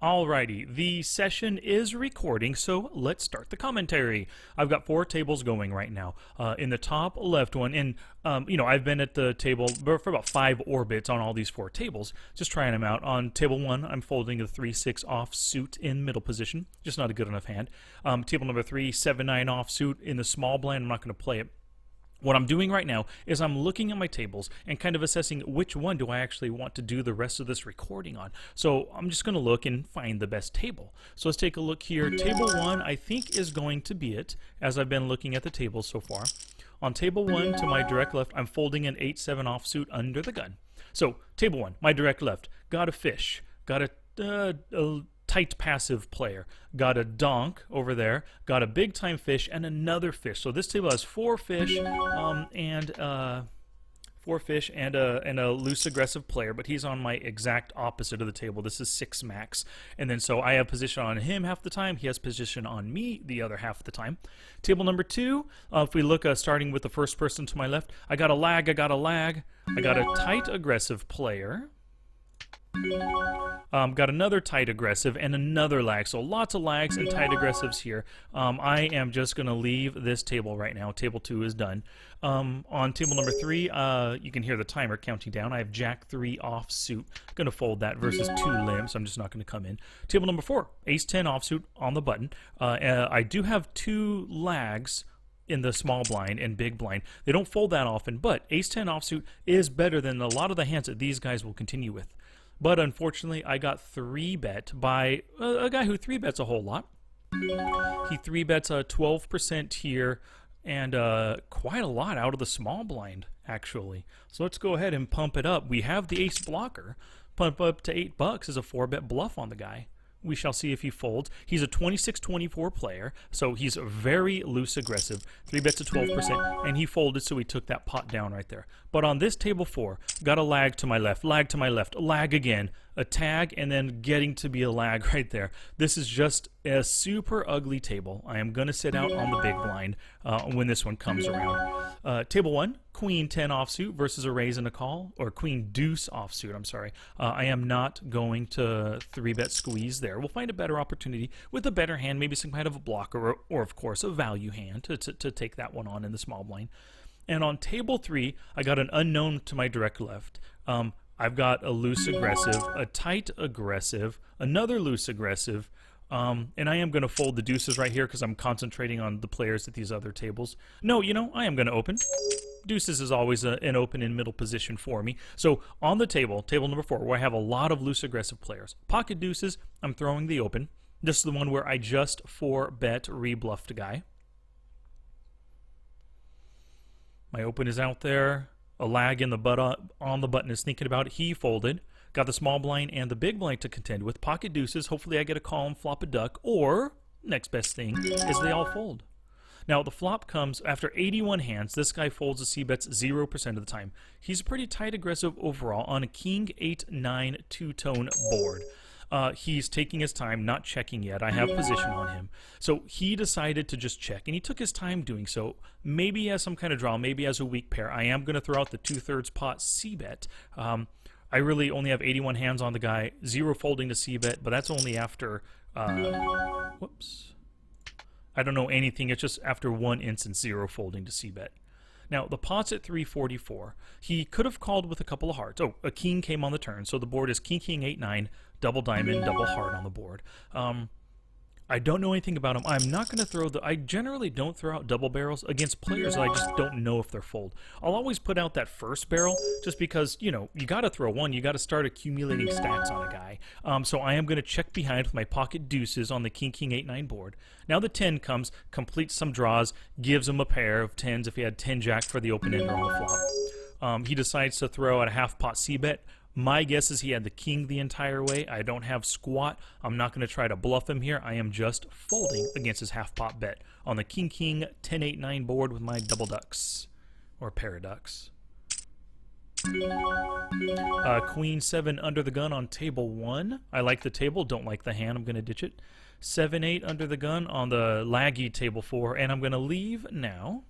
Alrighty, the session is recording, so let's start the commentary. I've got 4 tables going right now. In the top left one, and I've been at the table for about 5 orbits on all these 4 tables, just trying them out. On table 1, I'm folding a 3-6 offsuit in middle position, just not a good enough hand. Table number 3, 7-9 offsuit in the small blind. I'm not going to play it. What I'm doing right now is I'm looking at my tables and kind of assessing which one do I actually want to do the rest of this recording on. So I'm just going to look and find the best table. So let's take a look here. Table 1 I think is going to be it, as I've been looking at the tables so far. On table 1 to my direct left, I'm folding an 8-7 offsuit under the gun. So table 1, my direct left, got a fish, got a tight passive player, got a donk over there, got a big time fish, and another fish. So this table has 4 fish and a loose aggressive player, but he's on my exact opposite of the table. This is 6 max, and then so I have position on him half the time, he has position on me the other half of the time. Table number 2, if we look starting with the first person to my left, I got a lag, I got a tight aggressive player, got another tight aggressive and another lag, so lots of lags and tight aggressives here. I am just going to leave this table right now. Table 2 is done. On table number 3, you can hear the timer counting down. I have Jack 3 offsuit. Going to fold that versus 2 limbs. I'm just not going to come in. Table number 4, Ace 10 offsuit on the button. I do have 2 lags in the small blind and big blind. They don't fold that often, but Ace 10 offsuit is better than a lot of the hands that these guys will continue with. But unfortunately, I got 3-bet by a guy who 3-bets a whole lot. He 3-bets 12% here and quite a lot out of the small blind, actually. So let's go ahead and pump it up. We have the ace blocker. Pump up to $8 is a 4-bet bluff on the guy. We shall see if he folds. He's a 26-24 player, so he's very loose aggressive. 3-bets to 12%, and he folded, so he took that pot down right there. But on this table 4, got a lag to my left, lag again, a tag, and then getting to be a lag right there. This is just a super ugly table. I am going to sit out on the big blind when this one comes around. Table 1, Queen 10 offsuit versus a raise and a call, or Queen Deuce offsuit, I'm sorry. I am not going to 3-bet squeeze there. We'll find a better opportunity with a better hand, maybe some kind of a blocker, or of course a value hand to take that one on in the small blind. And on table 3, I got an unknown to my direct left. I've got a loose aggressive, a tight aggressive, another loose aggressive, and I am going to fold the deuces right here because I'm concentrating on the players at these other tables. No, I am going to open. Deuces is always an open in middle position for me. So on the table number 4, where I have a lot of loose aggressive players, pocket deuces, I'm throwing the open. This is the one where I just 4-bet rebluffed a guy. My open is out there. A lag in the on the button is thinking about it. He folded. Got the small blind and the big blind to contend with. Pocket deuces. Hopefully I get a call and flop a duck. Or, next best thing, is they all fold. Now, the flop comes after 81 hands. This guy folds the C-bets 0% of the time. He's pretty tight aggressive overall on a King 8-9 two-tone board. He's taking his time, not checking yet. I have position on him. So he decided to just check, and he took his time doing so. Maybe he has some kind of draw, maybe he has a weak pair. I am going to throw out the 2/3 pot C-bet. I really only have 81 hands on the guy, 0 folding to C-bet, but that's only after, whoops. I don't know anything, it's just after 1 instance, 0 folding to C-bet. Now, the pot's at 344. He could have called with a couple of hearts. Oh, a king came on the turn, so the board is king, 8-9, double diamond, double heart on the board. I don't know anything about him. I'm not going to I generally don't throw out double barrels against players that I just don't know if they're fold. I'll always put out that first barrel just because, you got to throw one. You got to start accumulating stats on a guy. So I am going to check behind with my pocket deuces on the king, 8-9 board. Now the 10 comes, completes some draws, gives him a pair of 10s if he had 10 jack for the open ender on the flop. He decides to throw out a half pot C-bet. My guess is he had the king the entire way. I don't have squat. I'm not going to try to bluff him here. I am just folding against his half pot bet on the king 10-8-9 board with my double ducks or pair of ducks. Queen 7 under the gun on table 1. I like the table, don't like the hand. I'm going to ditch it. 7-8 under the gun on the laggy table 4, and I'm going to leave now.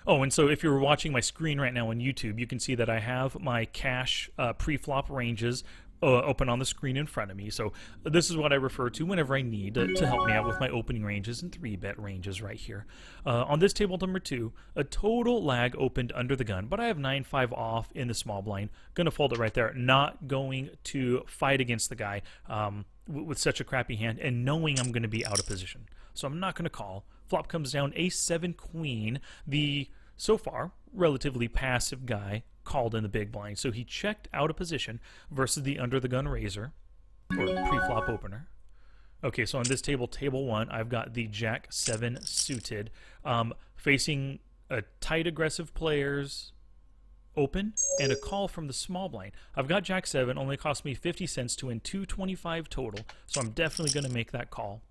Oh, and so if you're watching my screen right now on YouTube, you can see that I have my cash pre-flop ranges open on the screen in front of me. So this is what I refer to whenever I need to help me out with my opening ranges and 3-bet ranges right here. On this table number 2, a total lag opened under the gun, but I have 9-5 off in the small blind. Gonna fold it right there. Not going to fight against the guy with such a crappy hand and knowing I'm gonna be out of position. So I'm not gonna call. Flop comes down, ace 7 queen. The, so far, relatively passive guy called in the big blind, so he checked out of position versus the under the gun raiser or pre-flop opener. Okay, so on this table, table 1, I've got the jack 7 suited, facing a tight aggressive players open and a call from the small blind. I've got jack 7, only cost me 50 cents to win 225 total, so I'm definitely going to make that call.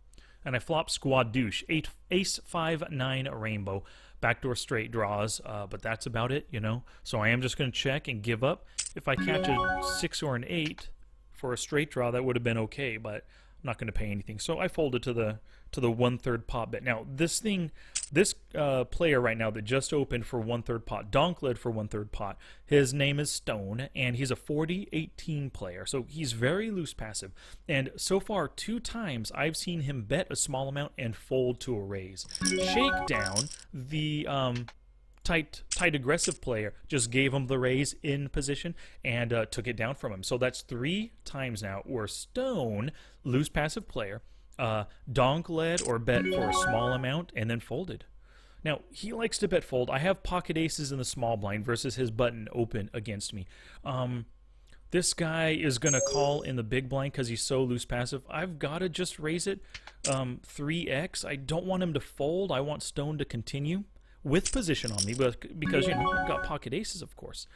And I flop squad douche, ace 5 9 rainbow. Backdoor straight draws, but that's about it, you know. So I am just going to check and give up. If I catch a 6 or an 8 for a straight draw, that would have been okay, but I'm not going to pay anything. So I folded to the 1/3 pot bet. Now this player right now that just opened for 1/3 pot, donk led for 1/3 pot. His name is Stone, and he's a 40-18 player, so he's very loose passive. And so far, 2 times I've seen him bet a small amount and fold to a raise. Shakedown, the tight aggressive player just gave him the raise in position and took it down from him. So that's 3 times now where Stone, loose passive player, donk led or bet for a small amount and then folded. Now, he likes to bet fold. I have pocket aces in the small blind versus his button open against me. This guy is going to call in the big blind because he's so loose passive. I've got to just raise it 3x. I don't want him to fold. I want Stone to continue with position on me because, you know, I've got pocket aces, of course.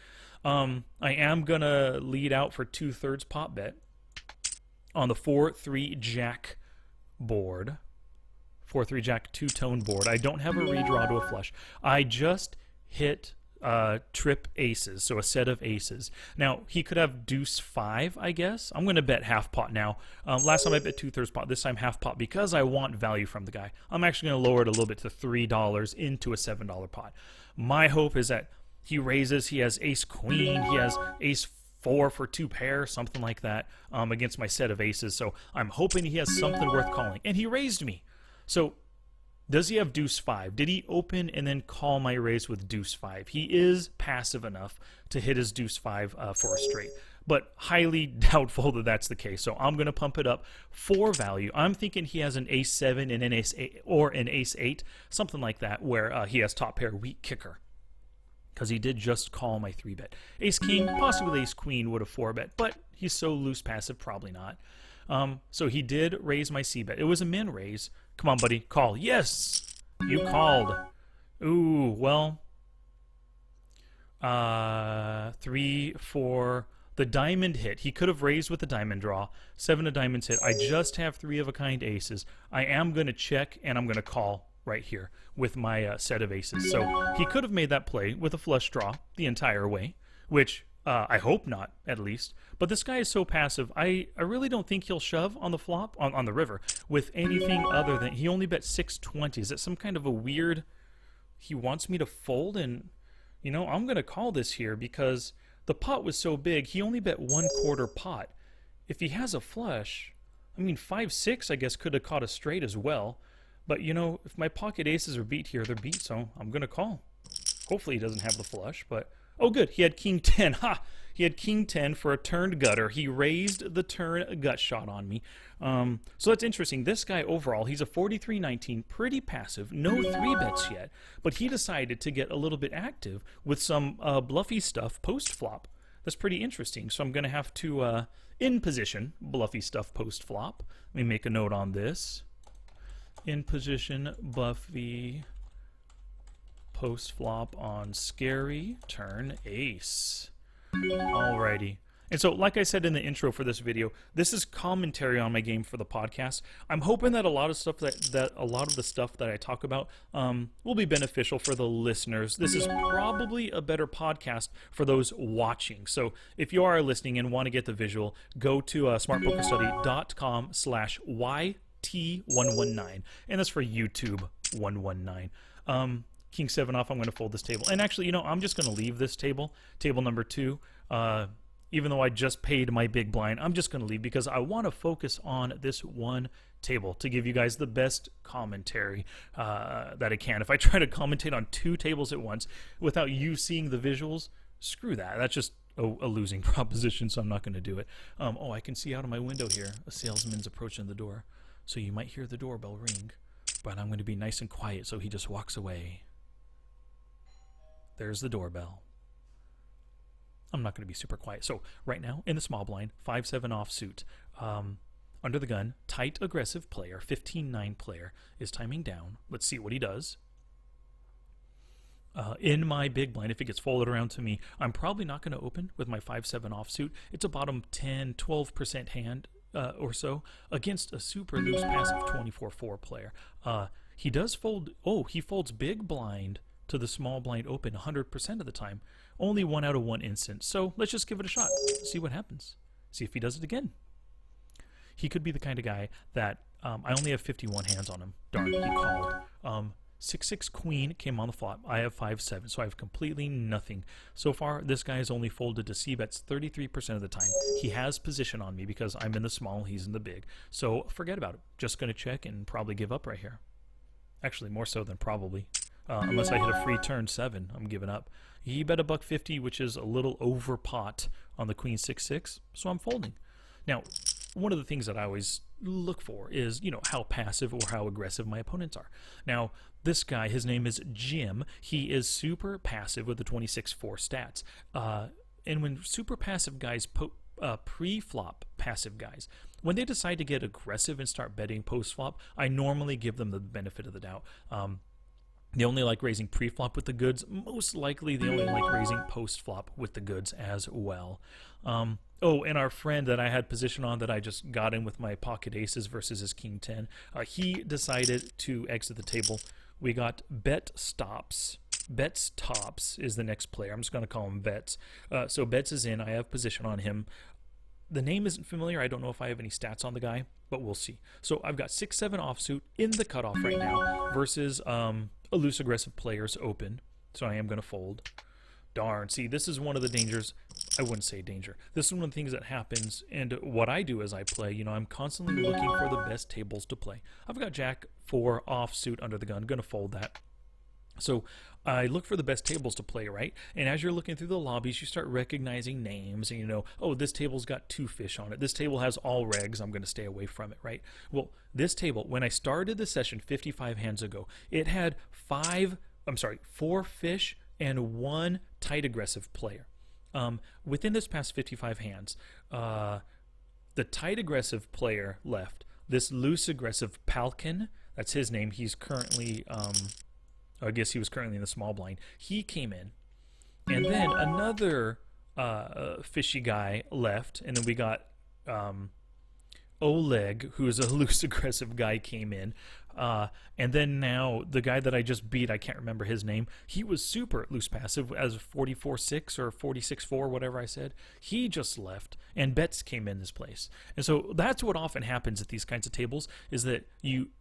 I am going to lead out for 2/3 pot bet on the 4-3 jack board. 4-3 jack 2-tone board. I don't have a redraw to a flush. I just hit trip aces, so a set of aces. Now, he could have deuce 5, I guess. I'm going to bet half pot now. Last time I bet 2/3 pot, this time half pot because I want value from the guy. I'm actually going to lower it a little bit to $3 into a $7 pot. My hope is that he raises, he has ace queen, he has ace 4 for 2 pair, something like that, against my set of aces. So I'm hoping he has something worth calling. And he raised me. So does he have deuce 5? Did he open and then call my raise with deuce 5? He is passive enough to hit his deuce 5 for a straight, but highly doubtful that that's the case. So I'm going to pump it up for value. I'm thinking he has an ace 7 and an ace 8, or an ace 8, something like that, where he has top pair weak kicker, because he did just call my 3-bet. Ace king, possibly ace queen would have 4-bet, but he's so loose passive, probably not. So he did raise my c-bet. It was a min raise. Come on, buddy, call. Yes, you called. Ooh, well, 3, 4. The diamond hit. He could have raised with the diamond draw. 7 of diamonds hit. I just have 3 of a kind aces. I am going to check, and I'm going to call right here with my set of aces. So he could have made that play with a flush draw the entire way, which I hope not, at least. But this guy is so passive, I really don't think he'll shove on the flop, on the river, with anything other than, he only bet 620. Is it some kind of a weird, he wants me to fold? And, you know, I'm going to call this here because the pot was so big, he only bet 1/4 pot. If he has a flush, I mean, 5-6, I guess, could have caught a straight as well. But, you know, if my pocket aces are beat here, they're beat, so I'm going to call. Hopefully he doesn't have the flush, but... Oh, good. He had king 10. Ha! He had king 10 for a turned gutter. He raised the turn gut shot on me. So that's interesting. This guy overall, he's a 43-19, pretty passive, no 3-bets yet, but he decided to get a little bit active with some bluffy stuff post-flop. That's pretty interesting. So I'm going to have to, in position, bluffy stuff post-flop. Let me make a note on this. In position, bluffy post-flop on scary turn ace. Alrighty. And so, like I said in the intro for this video, this is commentary on my game for the podcast. I'm hoping that a lot of stuff that a lot of the stuff that I talk about will be beneficial for the listeners. This is probably a better podcast for those watching. So, if you are listening and want to get the visual, go to smartpokerstudy.com/YT119, and that's for YouTube 119. King 7 off, I'm going to fold this table. And actually, you know, I'm just going to leave this table, table number 2. even though I just paid my big blind, I'm just going to leave because I want to focus on this one table to give you guys the best commentary that I can. If I try to commentate on 2 tables at once without you seeing the visuals, screw that. That's just a losing proposition, so I'm not going to do it. Oh, I can see out of my window here a salesman's approaching the door, so you might hear the doorbell ring, but I'm going to be nice and quiet so he just walks away. There's the doorbell. I'm not going to be super quiet. So right now in the small blind, 5-7 offsuit. Under the gun, tight aggressive player, 15-9 player is timing down. Let's see what he does. In my big blind, if it gets folded around to me, I'm probably not going to open with my 5-7 offsuit. It's a bottom 10-12% hand or so against a super loose passive 24-4 player. He does fold. Oh, he folds big blind to the small blind open 100% of the time. Only 1 out of 1 instance. So let's just give it a shot. See what happens. See if he does it again. He could be the kind of guy that I only have 51 hands on him. Darn, he called. 6-6 queen came on the flop. I have 5-7, so I have completely nothing. So far, this guy has only folded to c-bets 33% of the time. He has position on me because I'm in the small, he's in the big. So forget about it. Just going to check and probably give up right here. Actually, more so than probably. Unless I hit a free turn 7, I'm giving up. He bet $1.50, which is a little over pot on the queen 6-6, so I'm folding. Now, one of the things that I always look for is, you know, how passive or how aggressive my opponents are. Now, this guy, his name is Jim. He is super passive with the 26-4 stats. And when super passive guys pre-flop passive guys, when they decide to get aggressive and start betting post-flop, I normally give them the benefit of the doubt. They only like raising pre-flop with the goods. Most likely they only like raising post-flop with the goods as well. Oh, and our friend that I had position on that I just got in with my pocket aces versus his king 10, he decided to exit the table. We got Bet Stops. Bets Tops is the next player. I'm just going to call him Bets. So Bets is in. I have position on him. The name isn't familiar. I don't know if I have any stats on the guy, but we'll see. So I've got 6-7 offsuit in the cutoff right now versus a loose aggressive player's open. So I am going to fold. Darn. See, this is one of the dangers. I wouldn't say danger. This is one of the things that happens, and what I do as I play, you know, I'm constantly looking for the best tables to play. I've got Jack 4 offsuit under the gun. Going to fold that. So I look for the best tables to play, right? And as you're looking through the lobbies, you start recognizing names and you know, oh, this table's got 2 fish on it. This table has all regs. I'm going to stay away from it, right? Well, this table, when I started the session 55 hands ago, it had 4 fish and 1 tight aggressive player. Within this past 55 hands, the tight aggressive player left. This loose aggressive Palkin, that's his name. He's currently... I guess he was currently in the small blind. He came in, and then another fishy guy left, and then we got Oleg, who's a loose aggressive guy, came in. And then now the guy that I just beat, I can't remember his name, he was super loose passive as 44-6 or 46-4, whatever I said. He just left, and Bets came in his place. And so that's what often happens at these kinds of tables, is that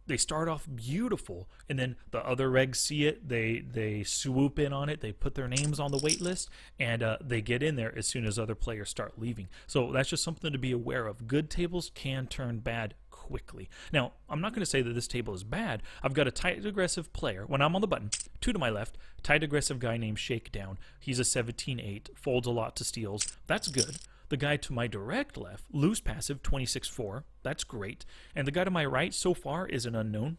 they start off beautiful, and then the other regs see it, they swoop in on it, they put their names on the wait list, and they get in there as soon as other players start leaving. So that's just something to be aware of. Good tables can turn bad quickly. Now, I'm not going to say that this table is bad. I've got a tight aggressive player. When I'm on the button, 2 to my left, tight aggressive guy named Shakedown. He's a 17-8, folds a lot to steals. That's good. The guy to my direct left, loose passive, 26-4. That's great. And the guy to my right so far is an unknown.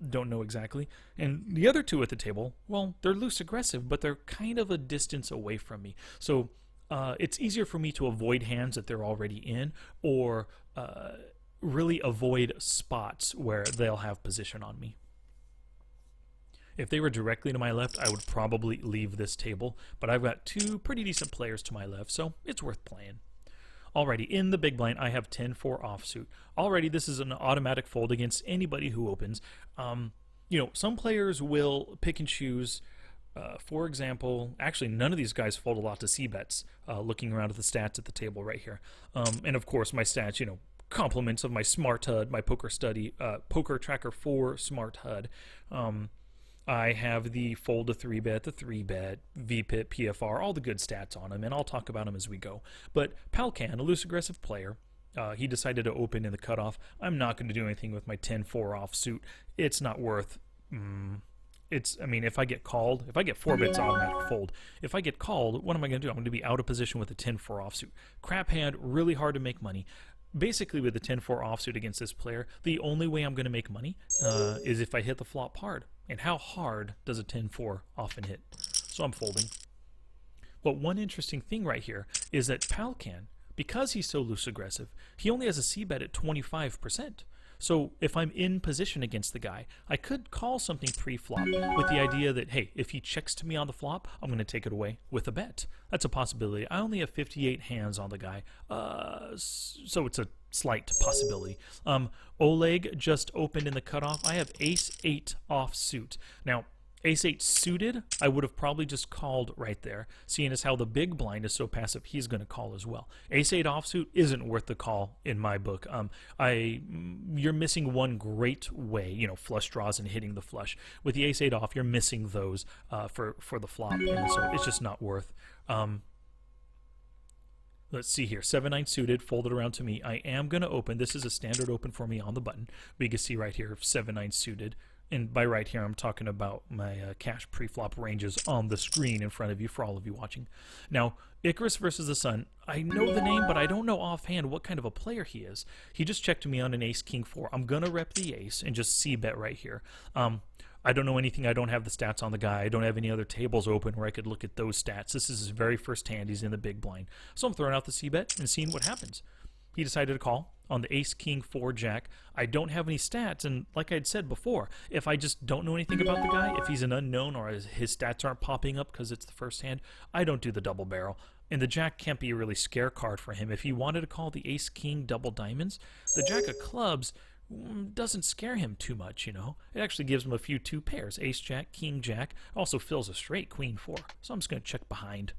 Don't know exactly. And the other 2 at the table, well, they're loose aggressive, but they're kind of a distance away from me. So it's easier for me to avoid hands that they're already in, or really avoid spots where they'll have position on me. If they were directly to my left, I would probably leave this table, but I've got 2 pretty decent players to my left, so it's worth playing. Alrighty, in the big blind, I have 10-4 offsuit. Already, this is an automatic fold against anybody who opens. You know, some players will pick and choose. For example, actually, none of these guys fold a lot to c-bets, looking around at the stats at the table right here. And of course, my stats, you know, compliments of my Smart HUD, my poker tracker 4 Smart HUD. I have the fold to 3-bet, the 3-bet, VPIP, PFR, all the good stats on him, and I'll talk about him as we go. But Palcan, a loose aggressive player, he decided to open in the cutoff. I'm not going to do anything with my 10-4 offsuit. It's not worth... I mean, if I get called, if I get 4 bets automatic fold, if I get called, what am I going to do? I'm going to be out of position with a 10-4 offsuit. Crap hand, really hard to make money. Basically, with the 10-4 offsuit against this player, the only way I'm going to make money is if I hit the flop hard. And how hard does a 10-4 often hit? So I'm folding. But one interesting thing right here is that Palcan, because he's so loose aggressive, he only has a c-bet at 25%. So if I'm in position against the guy, I could call something pre-flop with the idea that, hey, if he checks to me on the flop, I'm going to take it away with a bet. That's a possibility. I only have 58 hands on the guy, so it's a slight possibility. Oleg just opened in the cutoff. I have ace-8 offsuit. Now, ace-8 suited, I would have probably just called right there. Seeing as how the big blind is so passive, he's going to call as well. Ace-8 offsuit isn't worth the call in my book. You're missing one great way, you know, flush draws and hitting the flush. With the ace-8 off, you're missing those for the flop, and so it's just not worth. Let's see here, 7-9 suited, folded around to me. I am going to open. This is a standard open for me on the button. But you can see right here, 7-9 suited. And by right here, I'm talking about my cash pre-flop ranges on the screen in front of you for all of you watching. Now, Icarus versus the Sun, I know the name, but I don't know offhand what kind of a player he is. He just checked me on an ace-king-4. I'm going to rep the ace and just c-bet right here. I don't know anything. I don't have the stats on the guy. I don't have any other tables open where I could look at those stats. This is his very first hand. He's in the big blind. So I'm throwing out the c-bet and seeing what happens. He decided to call on the ace-king-4 jack. I don't have any stats, and like I'd said before, if I just don't know anything about the guy, if he's an unknown or his stats aren't popping up because it's the first hand, I don't do the double barrel. And the jack can't be a really scare card for him. If he wanted to call the ace-king double diamonds, the jack of clubs doesn't scare him too much, you know. It actually gives him a few 2 pairs, ace-jack, king-jack, also fills a straight queen-4. So I'm just going to check behind.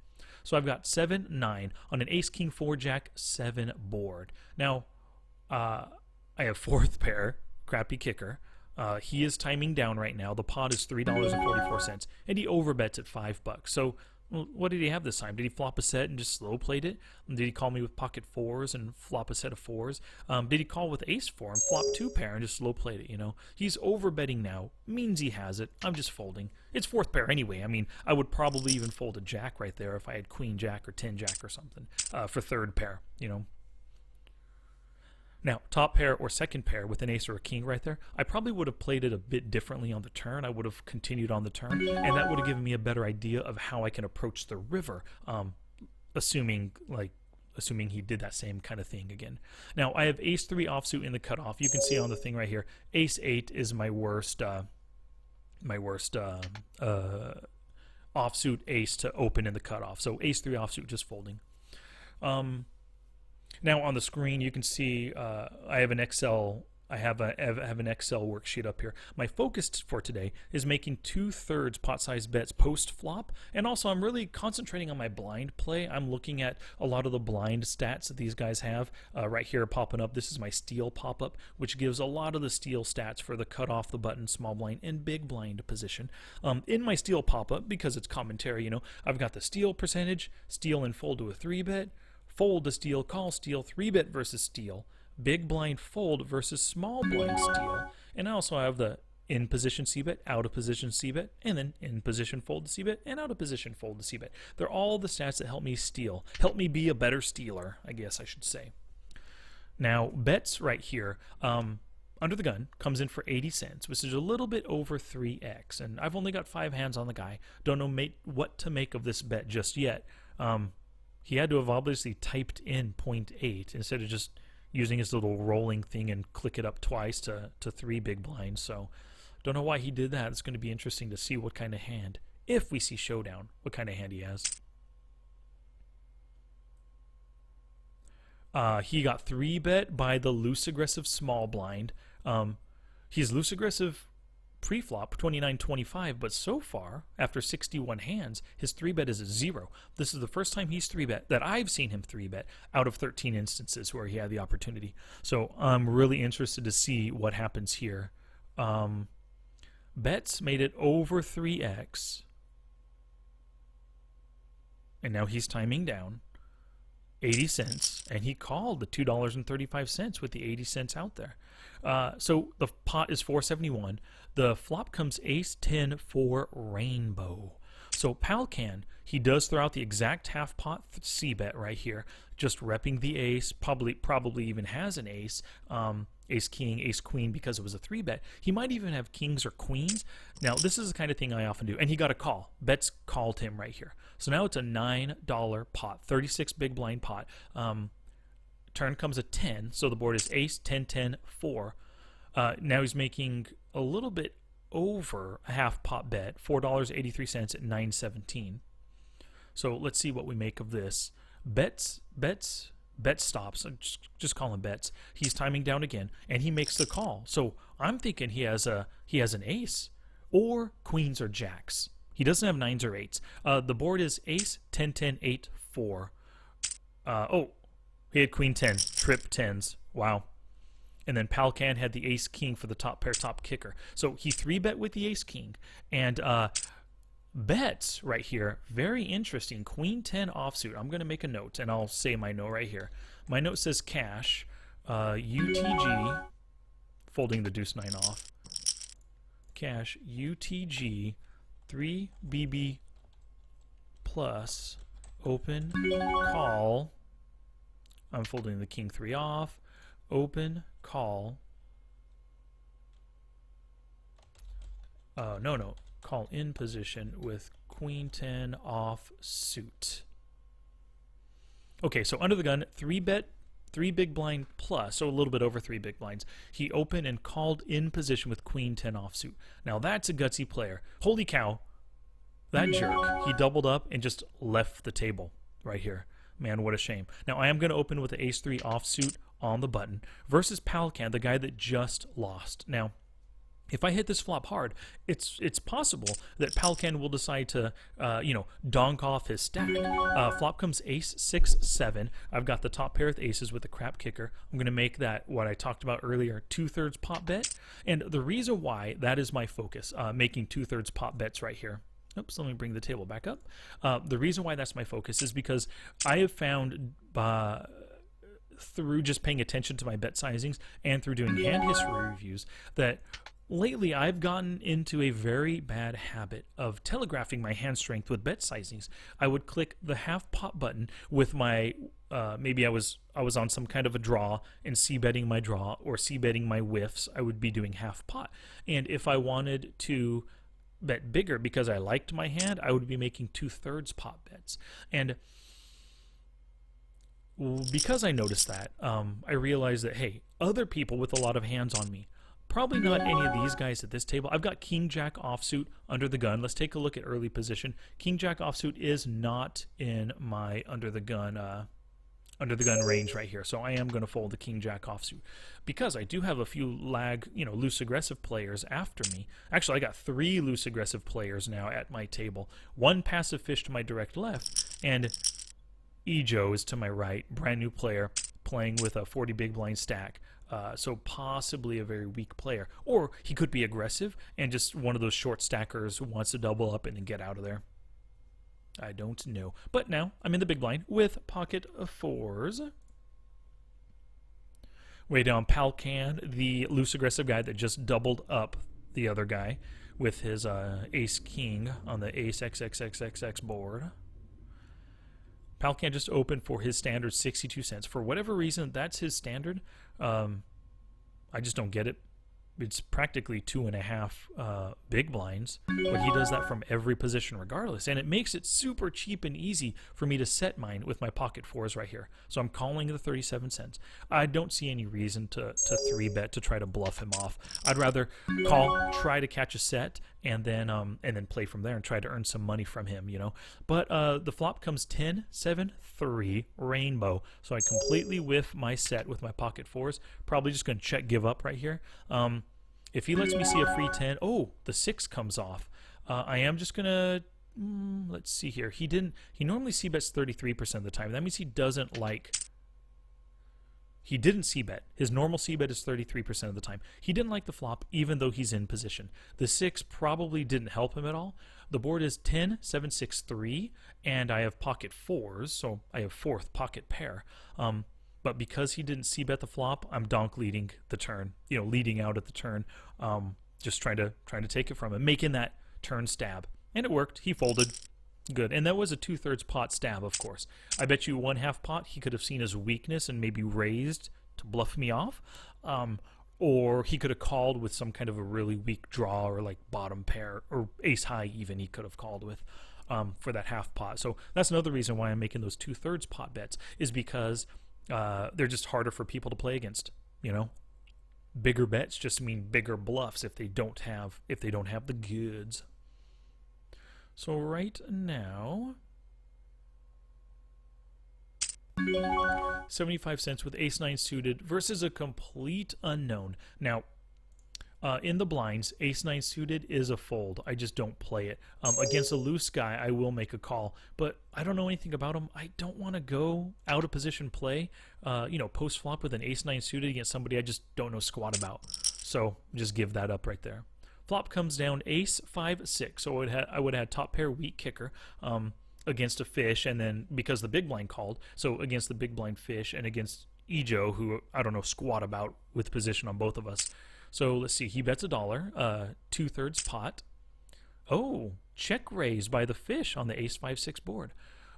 So I've got 7-9 on an ace-king-4 jack 7 board. Now, I have 4th pair, crappy kicker. He is timing down right now. The pot is $3.44, and he overbets at $5. So, well, what did he have this time? Did he flop a set and just slow played it? Did he call me with pocket 4s and flop a set of 4s? Did he call with ace-4 and flop 2 pair and just slow played it? You know, he's overbetting now. Means he has it. I'm just folding. It's 4th pair anyway. I mean, I would probably even fold a jack right there if I had queen jack or 10 jack or something for 3rd pair. You know. Now, top pair or 2nd pair with an ace or a king right there, I probably would have played it a bit differently on the turn. I would have continued on the turn, and that would have given me a better idea of how I can approach the river, assuming he did that same kind of thing again. Now, I have ace-3 offsuit in the cutoff. You can see on the thing right here, ace-8 is my worst offsuit ace to open in the cutoff. So ace-3 offsuit just folding. Now on the screen you can see I have an Excel worksheet up here. My focus for today is making 2/3 pot size bets post flop, and also I'm really concentrating on my blind play. I'm looking at a lot of the blind stats that these guys have right here popping up. This is my steal pop-up, which gives a lot of the steal stats for the cut off the button, small blind, and big blind position. In my steal pop-up, because it's commentary, you know, I've got the steal percentage, steal and fold to a 3-bet, fold to steal, call steal, 3-bet versus steal, big blind fold versus small blind steal, and I also have the in position c-bet, out of position c-bet, and then in position fold to c-bet, and out of position fold to c-bet. They're all the stats that help me steal, help me be a better stealer, I guess I should say. Now, bets right here, under the gun comes in for 80 cents, which is a little bit over 3x, and I've only got 5 hands on the guy. Don't know what to make of this bet just yet. He had to have obviously typed in 0.8 instead of just using his little rolling thing and click it up twice to 3 big blinds. So don't know why he did that. It's going to be interesting to see what kind of hand, if we see showdown, what kind of hand he has. He got 3-bet by the loose aggressive small blind. He's loose aggressive pre-flop 29-25, but so far after 61 hands his 3-bet is a 0. This is the first time he's 3-bet that I've seen him 3-bet out of 13 instances where he had the opportunity. So I'm really interested to see what happens here. Bets made it over 3x. And now he's timing down. 80 cents, and he called the $2.35 with the 80 cents out there. So the pot is 471. The flop comes ace 10 for rainbow. So Palcan, he does throw out the exact half pot C bet right here, just repping the ace, probably even has an ace, ace king, ace queen, because it was a 3-bet. He might even have kings or queens. Now this is the kind of thing I often do, and he got a call. Bets called him right here. So now it's a $9 pot, 36 big blind pot. Turn comes a 10, so the board is ace 10 10 4. Now he's making a little bit over a half pot bet, $4.83 at 917. So let's see what we make of this. Bet stops. Just call him bets. He's timing down again, and he makes the call. So I'm thinking he has an ace, or queens or jacks. He doesn't have 9s or 8s. The board is ace 10 10 8 4. Oh, he had queen 10, trip 10s. Wow. And then Palcan had the ace king for the top pair, top kicker. So he 3-bet with the ace king, and bets right here, very interesting. Queen 10 offsuit. I'm going to make a note, and I'll say my note right here. My note says cash, UTG, folding the deuce 9 off. Cash, UTG, 3 BB plus, open, call. I'm folding the king 3 off, open, call. No. Call in position with queen 10 off suit. Okay, so under the gun, 3-bet, 3 big blind plus, so a little bit over 3 big blinds. He opened and called in position with queen 10 offsuit. Now that's a gutsy player. Holy cow, that jerk. He doubled up and just left the table right here. Man, what a shame. Now I am going to open with the ace 3 offsuit on the button versus Palcan, the guy that just lost. Now, if I hit this flop hard, it's possible that Palcan will decide to, donk off his stack. Flop comes ace 6 7. I've got the top pair with aces with the crap kicker. I'm going to make that, what I talked about earlier, 2/3 pot bet. And the reason why that is my focus, making 2/3 pot bets right here. Oops, let me bring the table back up. The reason why that's my focus is because I have found through just paying attention to my bet sizings and through doing hand history reviews that lately I've gotten into a very bad habit of telegraphing my hand strength with bet sizings. I would click the half pot button with my maybe I was on some kind of a draw and c-betting my draw or c-betting my whiffs. I would be doing half pot. And if I wanted to bet bigger because I liked my hand, I would be making 2/3 pot bets. And because I noticed that, I realized that, hey, other people with a lot of hands on me, probably not any of these guys at this table. I've got king jack offsuit under the gun. Let's take a look at early position. King jack offsuit is not in my under the gun range right here. So I am going to fold the king jack offsuit because I do have a few loose aggressive players after me. Actually, I got 3 loose aggressive players now at my table. 1 passive fish to my direct left, and Ejo is to my right, brand new player playing with a 40 big blind stack. So possibly a very weak player. Or he could be aggressive and just one of those short stackers who wants to double up and then get out of there. I don't know. But now I'm in the big blind with pocket 4s. Way down Palcan, the loose aggressive guy that just doubled up the other guy with his ace king on the ace XXXXX board. Palcan just opened for his standard 62 cents. For whatever reason, that's his standard. I just don't get it. It's practically 2.5 big blinds, but he does that from every position regardless, and it makes it super cheap and easy for me to set mine with my pocket 4s right here. So I'm calling the 37 cents. I don't see any reason to 3-bet to try to bluff him off. I'd rather call, try to catch a set, and then play from there and try to earn some money from him, But the flop comes 10 7 3 rainbow, so I completely whiff my set with my pocket 4s. Probably just going to check give up right here. If he lets me see a free 10, oh, the 6 comes off. I am just gonna let's see here. He normally c-bets 33% of the time. That means he doesn't like He didn't c-bet. His normal c-bet is 33% of the time. He didn't like the flop, even though he's in position. The 6 probably didn't help him at all. The board is 10, 7, 6, 3, and I have pocket 4s, so I have 4th pocket pair. But because he didn't c-bet the flop, I'm donk leading the turn, leading out at the turn, just trying to take it from him, making that turn stab. And it worked. He folded. Good. And that was a 2/3 pot stab, of course. I bet you 1/2 pot he could have seen as weakness and maybe raised to bluff me off. Or he could have called with some kind of a really weak draw, or like bottom pair, or ace high even he could have called with for that 1/2 pot. So that's another reason why I'm making those 2/3 pot bets, is because they're just harder for people to play against. Bigger bets just mean bigger bluffs if they don't have the goods. So right now, 75 cents with ace-9 suited versus a complete unknown. Now, in the blinds, ace-9 suited is a fold. I just don't play it. Against a loose guy, I will make a call, but I don't know anything about him. I don't want to go out of position play, post-flop with an ace-9 suited against somebody I just don't know squat about. So just give that up right there. Flop comes down ace 5 6, so I would have had top pair weak kicker against a fish, and then because the big blind called, so against the big blind fish and against Ejo, who I don't know squat about with position on both of us. So let's see, he bets $1, 2/3 pot. Oh, check raise by the fish on the ace 5 6 board.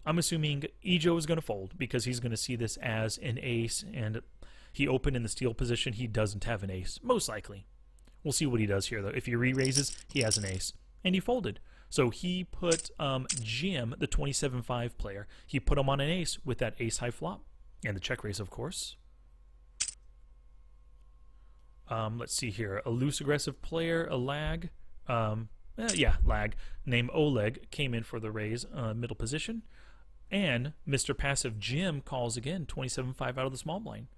I'm assuming Ejo is going to fold because he's going to see this as an ace, and he opened in the steal position. He doesn't have an ace, most likely. We'll see what he does here, though. If he re-raises, he has an ace. And he folded. So he put Jim, the 27-5 player, he put him on an ace with that ace-high flop. And the check raise, of course. Let's see here. A loose aggressive player, a lag. Lag. Named Oleg came in for the raise, middle position. And Mr. Passive Jim calls again, 27-5 out of the small blind.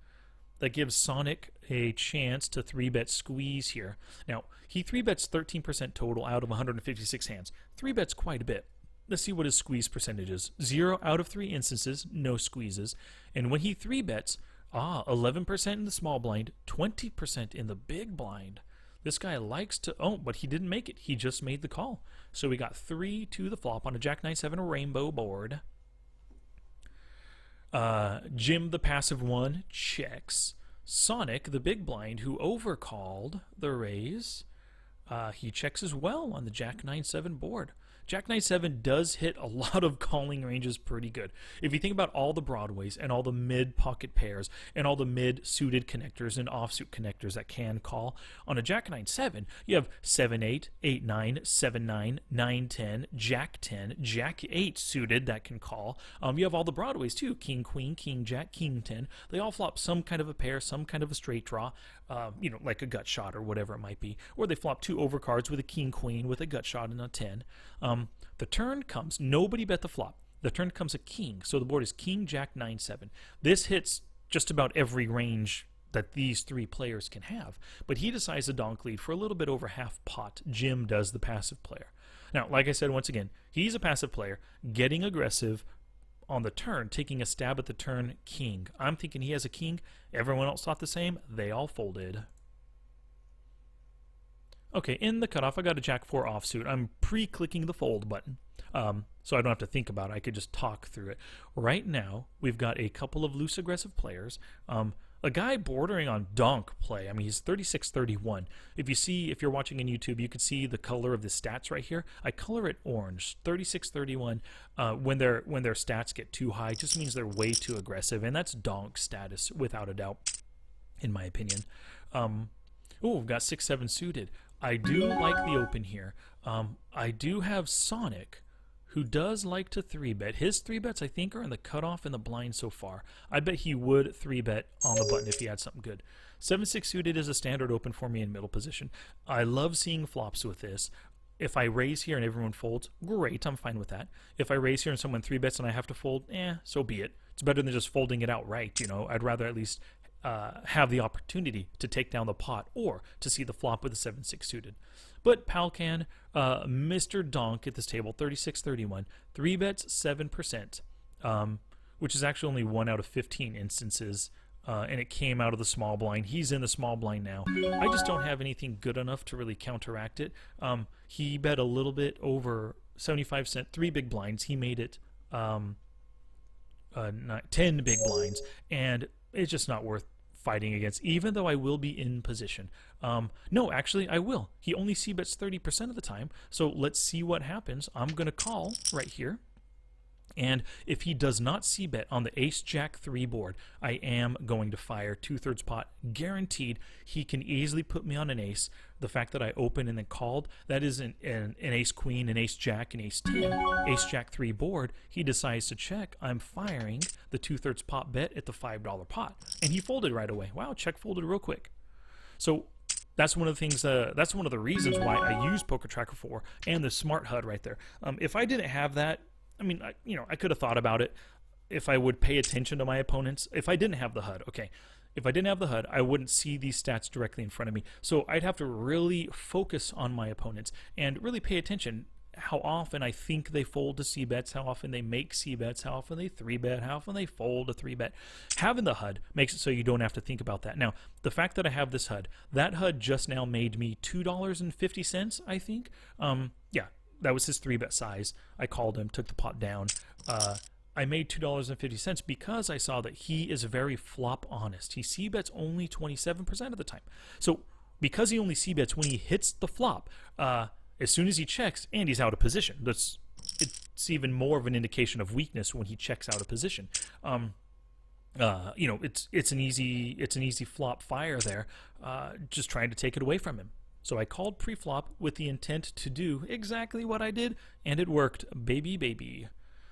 That gives Sonic a chance to 3-bet squeeze here. Now, he 3-bets 13% total out of 156 hands. 3-bets quite a bit. Let's see what his squeeze percentage is. 0 out of 3 instances, no squeezes. And when he 3-bets, 11% in the small blind, 20% in the big blind. This guy likes to... Oh, but he didn't make it. He just made the call. So we got 3 to the flop on a Jack-9-7 rainbow board. Jim, the passive one, checks. Sonic, the big blind, who overcalled the raise, he checks as well on the Jack-9-7 board. Jack-9-7 does hit a lot of calling ranges pretty good. If you think about all the broadways and all the mid-pocket pairs and all the mid-suited connectors and offsuit connectors that can call, on a Jack-9-7, you have 7-8, 8-9, 7-9, 9-10, Jack-10, Jack-8 suited that can call. You have all the broadways too, King-Queen, King-Jack, King-10. They all flop some kind of a pair, some kind of a straight draw, like a gut shot or whatever it might be. Or they flop 2 overcards with a King-Queen with a gut shot and a 10. The turn comes, nobody bet the flop. The turn comes a king, so the board is King, Jack, 9-7. This hits just about every range that these 3 players can have, but he decides to donk lead for a little bit over half pot. Jim does, the passive player. Now, like I said, once again, he's a passive player, getting aggressive on the turn, taking a stab at the turn king. I'm thinking he has a king. Everyone else thought the same. They all folded. Okay, in the cutoff, I got a Jack-4 offsuit. I'm pre-clicking the fold button, so I don't have to think about it. I could just talk through it. Right now, we've got a couple of loose aggressive players. A guy bordering on donk play. I mean, he's 36-31. If you're watching on YouTube, you can see the color of the stats right here. I color it orange. 36-31. When their stats get too high, just means they're way too aggressive, and that's donk status without a doubt, in my opinion. We've got 6-7 suited. I do like the open here. I do have Sonic, who does like to 3-bet. His 3-bets, I think, are in the cutoff and the blind so far. I bet he would 3-bet on the button if he had something good. 7-6 suited is a standard open for me in middle position. I love seeing flops with this. If I raise here and everyone folds, great, I'm fine with that. If I raise here and someone 3-bets and I have to fold, so be it. It's better than just folding it outright, I'd rather at least have the opportunity to take down the pot or to see the flop with a 7-6 suited. But Palcan, Mr. Donk at this table, 36-31, 3-bets 7%, which is actually only 1 out of 15 instances and it came out of the small blind. He's in the small blind now. I just don't have anything good enough to really counteract it. He bet a little bit over 75 cent, 3 big blinds. He made it 10 big blinds, and it's just not worth fighting against, even though I will be in position. No, actually, I will. He only c-bets 30% of the time, so let's see what happens. I'm going to call right here. And if he does not c-bet on the ace-jack-3 board, I am going to fire 2/3 pot, guaranteed. He can easily put me on an ace. The fact that I opened and then called, that is an ace-queen, an ace-jack, an ace-10, ace-jack-3 board. He decides to check. I'm firing the 2/3 pot bet at the $5 pot. And he folded right away. Wow, check folded real quick. So that's one of the things, that's one of the reasons why I use Poker Tracker 4 and the Smart HUD right there. If I didn't have that, I mean, I could have thought about it if I would pay attention to my opponents. If I didn't have the HUD, okay. If I didn't have the HUD, I wouldn't see these stats directly in front of me. So I'd have to really focus on my opponents and really pay attention how often I think they fold to c-bets, how often they make c-bets, how often they 3-bet, how often they fold a 3-bet. Having the HUD makes it so you don't have to think about that. Now, the fact that I have this HUD, that HUD just now made me $2.50, I think. Yeah. That was his 3-bet size. I called him, took the pot down. I made $2.50 because I saw that he is very flop honest. He c-bets only 27% of the time. So because he only c-bets when he hits the flop, as soon as he checks, and he's out of position. It's even more of an indication of weakness when he checks out of position. It's an easy flop fire there. Just trying to take it away from him. So I called pre-flop with the intent to do exactly what I did, and it worked, baby.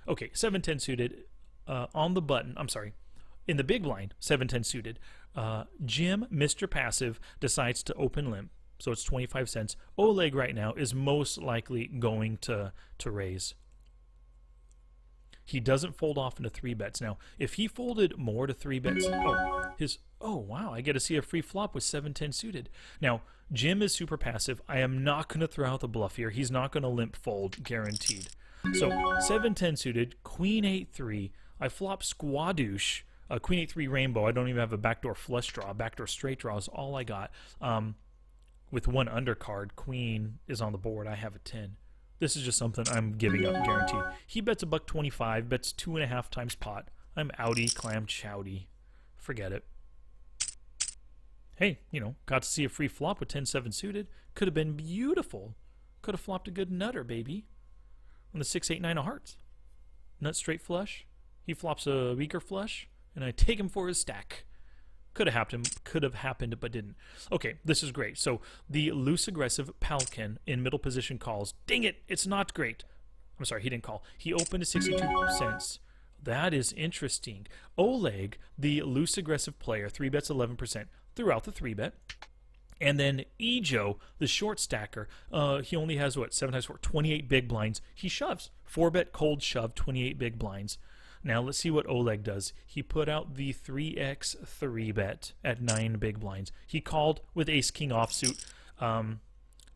Okay, 7-10 suited on the button. I'm sorry, in the big blind, 7-10 suited. Jim, Mr. Passive, decides to open limp, so it's 25 cents. Oleg right now is most likely going to raise. He doesn't fold off into 3-bets. Now, if he folded more to 3-bets, oh wow, I get to see a free flop with 7-10 suited. Now, Jim is super passive. I am not going to throw out the bluff here. He's not going to limp fold, guaranteed. So 7-10 suited, Queen 8-3. I flop squadouche, Queen 8-3 rainbow. I don't even have a backdoor flush draw. Backdoor straight draw is all I got. With one undercard, Queen is on the board. I have a 10. This is just something I'm giving up, guaranteed. He bets $1.25, bets 2.5 times pot. I'm outie, clam chowdy. Forget it. Hey, got to see a free flop with 10-7 suited. Could have been beautiful. Could have flopped a good nutter, baby. On the 6-8-9 of hearts. Nut straight flush. He flops a weaker flush, and I take him for his stack. Could have happened, but didn't. Okay, this is great. So the loose aggressive Palkin in middle position calls. Dang it, it's not great. I'm sorry, he didn't call. He opened to 62 cents. That is interesting. Oleg, the loose aggressive player, 3-bets 11%, throughout the 3-bet. And then Ejo, the short stacker, he only has, 7 times 4, 28 big blinds. He shoves. 4-bet cold shove, 28 big blinds. Now let's see what Oleg does. He put out the 3x 3-bet at 9 big blinds. He called with ace-king offsuit.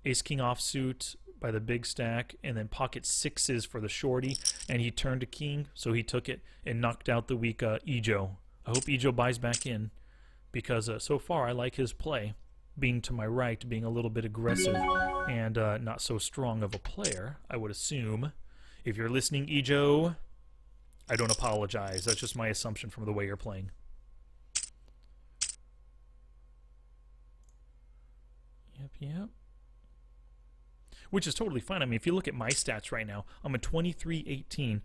Ace-king offsuit by the big stack, and then pocket 6s for the shorty, and he turned to king, so he took it and knocked out the weak Ejo. I hope Ejo buys back in, because so far I like his play, being to my right, being a little bit aggressive and not so strong of a player, I would assume. If you're listening, Ejo, I don't apologize. That's just my assumption from the way you're playing. Yep. Which is totally fine. I mean, if you look at my stats right now, I'm a 23-18.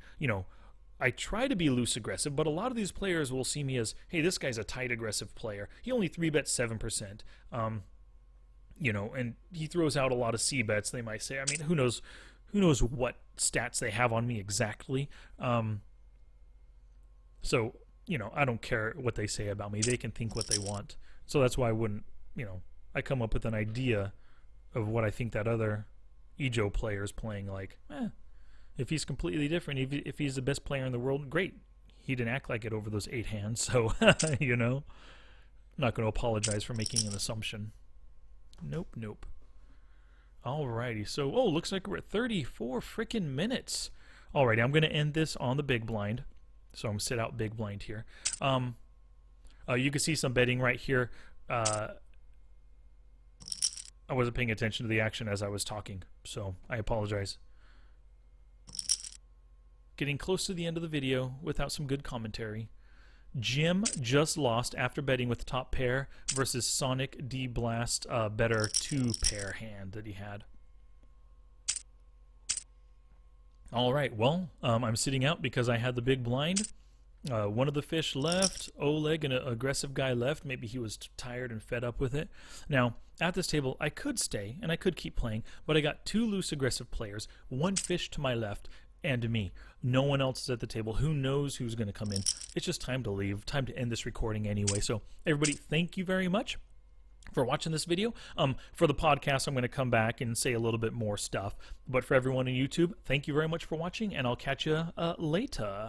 I try to be loose aggressive, but a lot of these players will see me as, hey, this guy's a tight aggressive player. He only 3-bets 7%. And he throws out a lot of c-bets, they might say. I mean, who knows what stats they have on me exactly. So, I don't care what they say about me. They can think what they want. So that's why I wouldn't, I come up with an idea of what I think that other Ejo player is playing like. If he's completely different, if he's the best player in the world, great. He didn't act like it over those 8 hands, so, I'm not going to apologize for making an assumption. Nope. Alrighty, so, looks like we're at 34 freaking minutes. Alrighty, I'm going to end this on the big blind. So I'm going to sit out big blind here. You can see some betting right here. I wasn't paying attention to the action as I was talking, so I apologize. Getting close to the end of the video without some good commentary. Jim just lost after betting with the top pair versus Sonic D Blast, better 2-pair hand that he had. All right, well, I'm sitting out because I had the big blind. One of the fish left, Oleg, an aggressive guy left. Maybe he was tired and fed up with it. Now, at this table, I could stay and I could keep playing, but I got 2 loose aggressive players, 1 fish to my left, and me. No one else is at the table. Who knows who's going to come in? It's just time to leave, time to end this recording anyway. So, everybody, thank you very much for watching this video. For the podcast, I'm going to come back and say a little bit more stuff. But for everyone on YouTube, thank you very much for watching, and I'll catch you later.